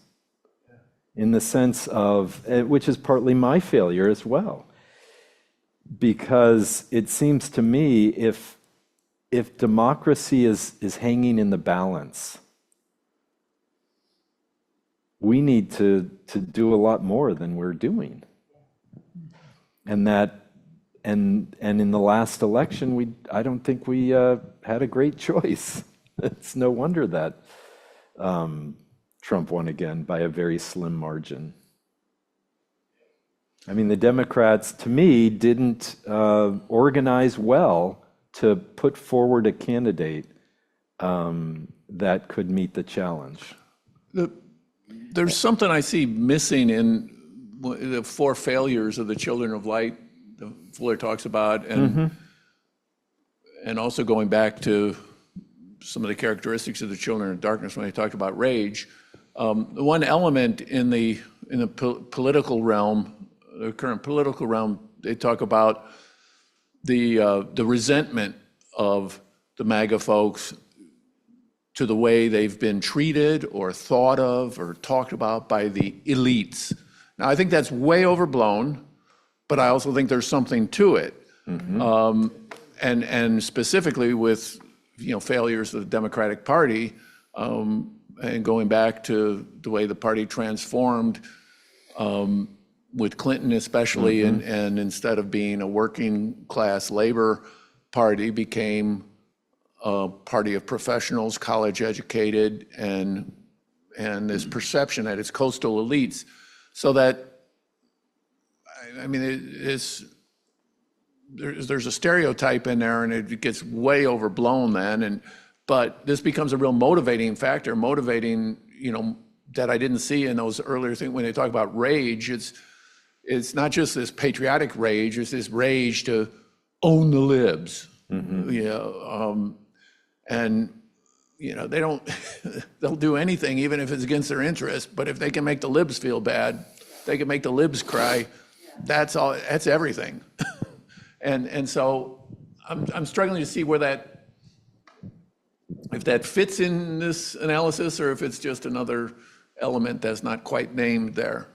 in the sense of, which is partly my failure as well, because it seems to me if democracy is hanging in the balance, we need to do a lot more than we're doing. And in the last election, I don't think we had a great choice. It's no wonder that Trump won again by a very slim margin. I mean, the Democrats, to me, didn't organize well to put forward a candidate that could meet the challenge. There's something I see missing in the four failures of the Children of Light that Fuller talks about, and also going back to some of the characteristics of the Children of Darkness when they talked about rage. The one element in the political realm, the current political realm, they talk about the resentment of the MAGA folks to the way they've been treated or thought of or talked about by the elites. Now, I think that's way overblown, but I also think there's something to it. And specifically with failures of the Democratic Party, and going back to the way the party transformed with Clinton especially, and instead of being a working class labor party, became a party of professionals, college educated, and and this perception that it's coastal elites, so that, I mean, there's a stereotype in there, and it gets way overblown then, but this becomes a real motivating factor, that I didn't see in those earlier things. When they talk about rage, it's not just this patriotic rage, it's this rage to own the libs. And they don't, they'll do anything, even if it's against their interest, but if they can make the libs feel bad, they can make the libs cry, that's everything. And so I'm struggling to see if that fits in this analysis, or if it's just another element that's not quite named there.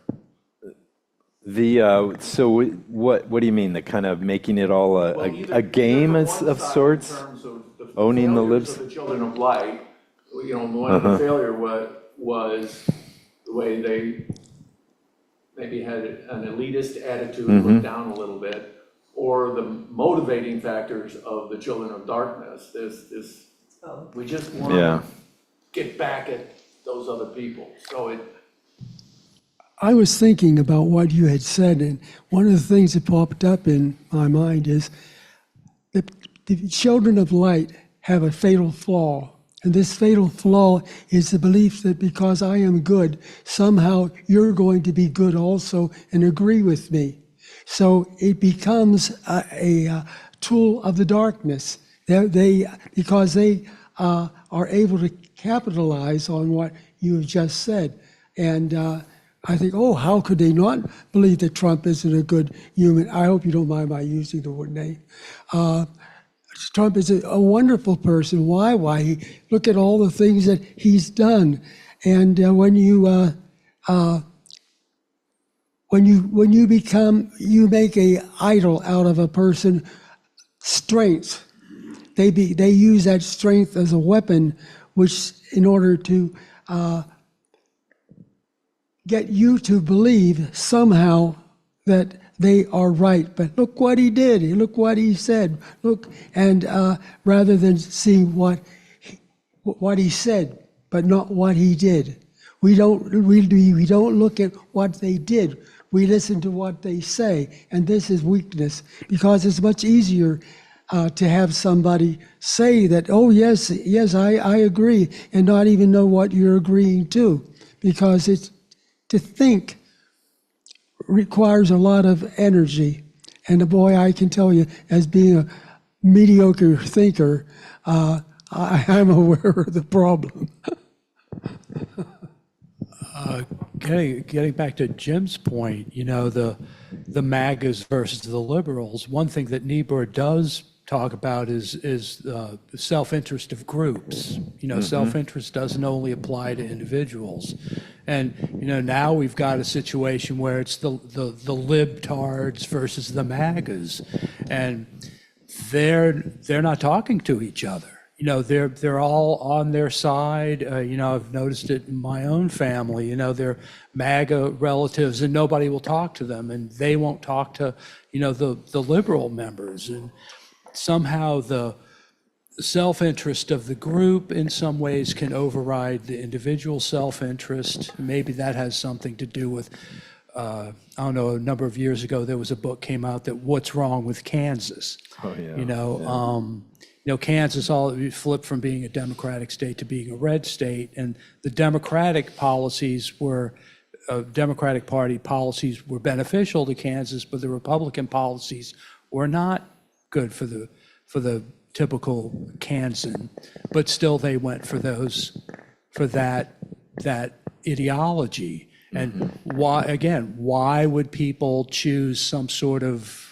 So what do you mean? The kind of making it all a game of sorts? Owning the libs? The children of light, one of the failure was the way they maybe had an elitist attitude, looked down a little bit, or the motivating factors of the children of darkness. We just want to get back at those other people. So I was thinking about what you had said, and one of the things that popped up in my mind is that the children of light have a fatal flaw. And this fatal flaw is the belief that because I am good, somehow you're going to be good also and agree with me. So it becomes a tool of the darkness. Because they are able to capitalize on what you have just said. And I think, how could they not believe that Trump isn't a good human? I hope you don't mind my using the word name. Trump is a wonderful person. Why? Look at all the things that he's done. And when you make a idol out of a person, strength. They use that strength as a weapon, which in order to get you to believe somehow that they are right. But look what he did. Look what he said. Look, and rather than see what he said, but not what he did. We don't look at what they did. We listen to what they say, and this is weakness, because it's much easier to have somebody say that, yes, I agree, and not even know what you're agreeing to, because it's to think requires a lot of energy. And boy, I can tell you, as being a mediocre thinker, I'm aware of the problem. Getting back to Jim's point, the MAGAs versus the liberals, one thing that Niebuhr does talk about is the self-interest of groups. Self-interest doesn't only apply to individuals. And, now we've got a situation where it's the libtards versus the MAGAs. And they're not talking to each other. They're all on their side. I've noticed it in my own family. They're MAGA relatives, and nobody will talk to them, and they won't talk to, the liberal members. And somehow the self-interest of the group in some ways can override the individual self-interest. Maybe that has something to do with, I don't know, a number of years ago, there was a book came out that What's Wrong with Kansas? Oh, yeah. Kansas flipped from being a Democratic state to being a red state, and the Democratic policies were, Democratic Party policies were beneficial to Kansas, but the Republican policies were not good for the typical Kansan. But still, they went for that ideology. And why would people choose some sort of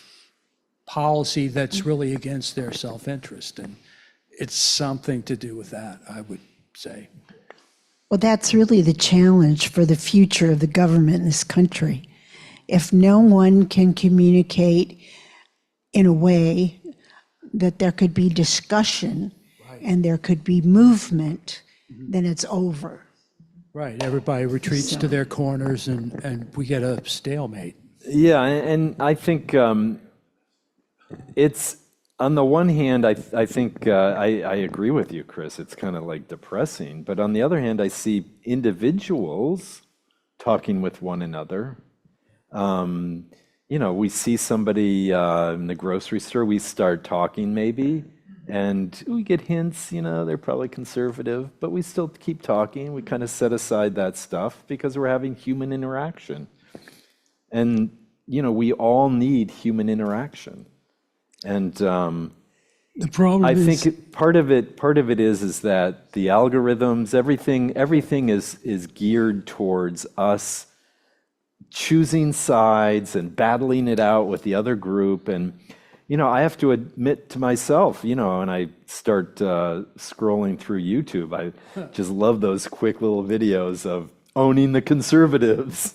policy that's really against their self-interest? And it's something to do with that, I would say. Well, that's really the challenge for the future of the government in this country. If no one can communicate in a way that there could be discussion and there could be movement, then it's over. Right, everybody retreats to their corners and we get a stalemate. Yeah, and I think it's on the one hand, I think I agree with you, Chris. It's kind of like depressing. But on the other hand, I see individuals talking with one another. We see somebody in the grocery store, we start talking maybe, and we get hints, they're probably conservative, but we still keep talking. We kind of set aside that stuff because we're having human interaction. And, we all need human interaction. And The problem I is, think part of it is that the algorithms, everything is geared towards us choosing sides and battling it out with the other group. And I have to admit to myself, when I start scrolling through YouTube, I just love those quick little videos of owning the conservatives.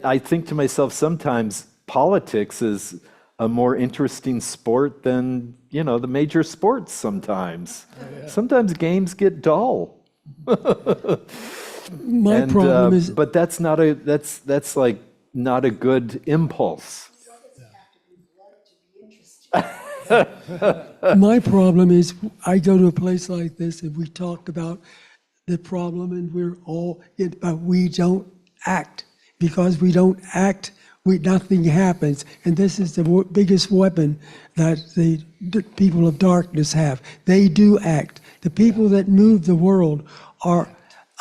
I think to myself sometimes politics is a more interesting sport than, the major sports sometimes. Sometimes games get dull. my problem is, But that's like not a good impulse. my problem is, I go to a place like this and we talk about the problem and but we don't act. Because we don't act, nothing happens. And this is the biggest weapon that the people of darkness have. They do act. The people that move the world are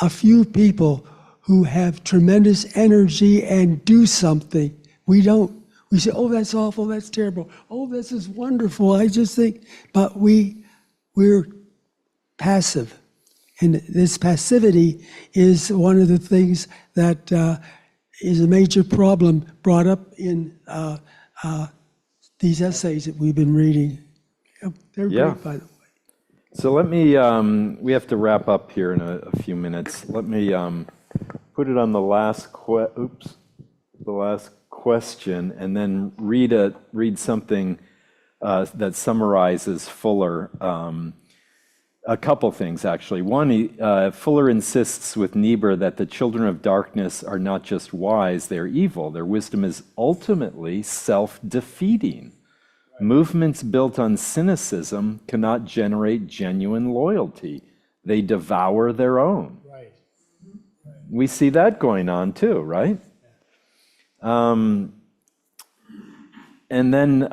a few people who have tremendous energy and do something. We don't. We say, oh, that's awful, that's terrible. Oh, this is wonderful. I just think, but we're passive. And this passivity is one of the things that is a major problem brought up in these essays that we've been reading. They're Yeah. great, by the way. So let me, we have to wrap up here in a few minutes. Let me put it on the last question, and then read something that summarizes Fuller. A couple things, actually. One, Fuller insists with Niebuhr that the children of darkness are not just wise, they're evil. Their wisdom is ultimately self-defeating. Movements built on cynicism cannot generate genuine loyalty. They devour their own. Right. We see that going on too, right? And then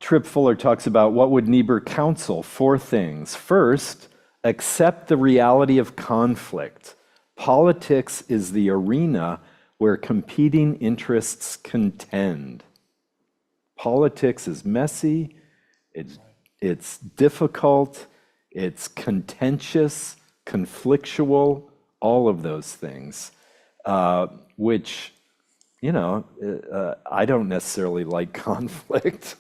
Tripp Fuller talks about what would Niebuhr counsel? 4 things. First, accept the reality of conflict. Politics is the arena where competing interests contend. Politics is messy, it's difficult, it's contentious, conflictual, all of those things, which, I don't necessarily like conflict.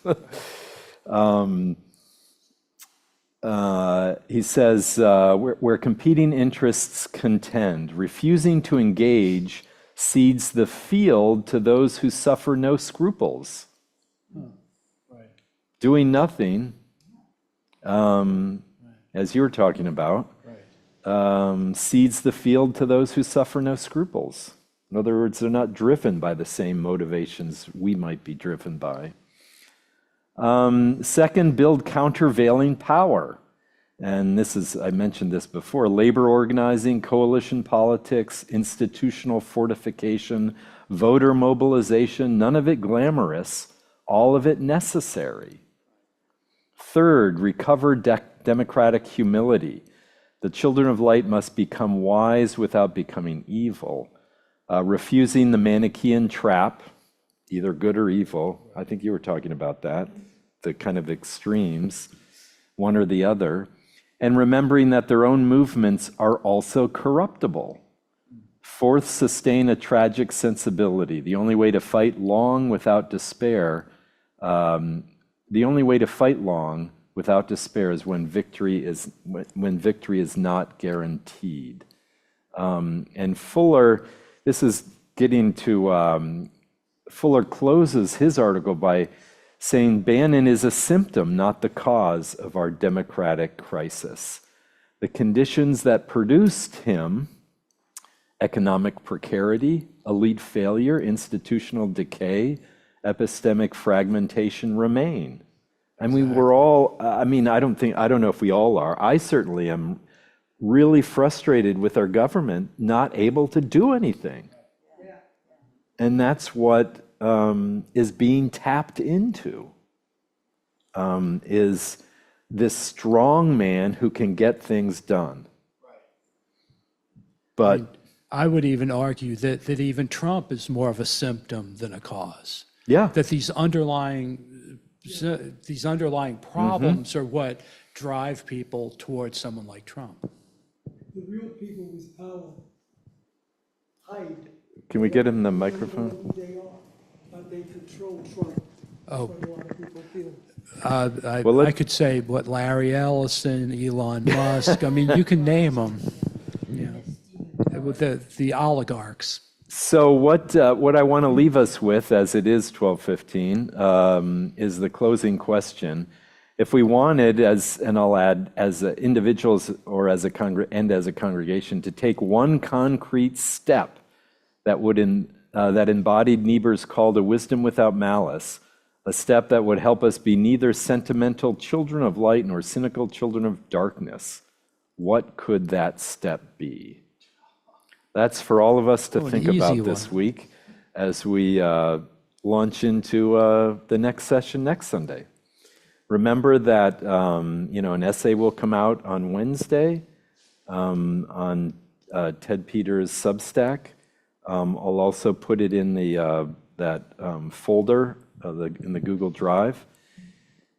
He says, where competing interests contend, refusing to engage cedes the field to those who suffer no scruples. Right. Doing nothing, as you were talking about, cedes the field to those who suffer no scruples. In other words, they're not driven by the same motivations we might be driven by. Second, build countervailing power. And this is, I mentioned this before, labor organizing, coalition politics, institutional fortification, voter mobilization, none of it glamorous, all of it necessary. Third, recover democratic humility. The children of light must become wise without becoming evil. Refusing the Manichaean trap, either good or evil. I think you were talking about that, the kind of extremes, one or the other. And remembering that their own movements are also corruptible. Fourth, sustain a tragic sensibility. The only way to fight long without despair, is when victory is not guaranteed. And Fuller, this is getting to, Fuller closes his article by saying Bannon is a symptom, not the cause of our democratic crisis. The conditions that produced him economic precarity, elite failure, institutional decay, epistemic fragmentation remain. I mean, we're all, I mean, I don't know if we all are. I certainly am really frustrated with our government not able to do anything. And that's what is being tapped into, is this strong man who can get things done. But I would even argue that even Trump is more of a symptom than a cause. yeah, That these underlying problems are what drive people towards someone like Trump. The real people with power hide can we get him the microphone? who they are, but they control Trump. Oh. That's what a lot of people feel. Well, I could say what Larry Ellison, Elon Musk. I mean, you can name them. You know, with the oligarchs. So what I want to leave us with, as it is 12:15, is the closing question. If we wanted, and I'll add, as individuals or as a congregation, to take one concrete step that embodied Niebuhr's call to wisdom without malice, a step that would help us be neither sentimental children of light nor cynical children of darkness, what could that step be? That's for all of us to think about this week as we launch into the next session next Sunday. Remember that an essay will come out on Wednesday on Ted Peters' Substack. I'll also put it in that folder in the Google Drive,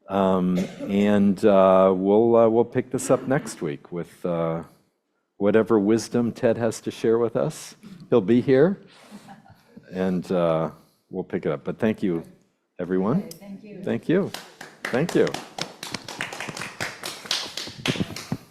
and we'll pick this up next week with whatever wisdom Ted has to share with us. He'll be here, and we'll pick it up. But thank you, everyone. Thank you. Thank you. Thank you.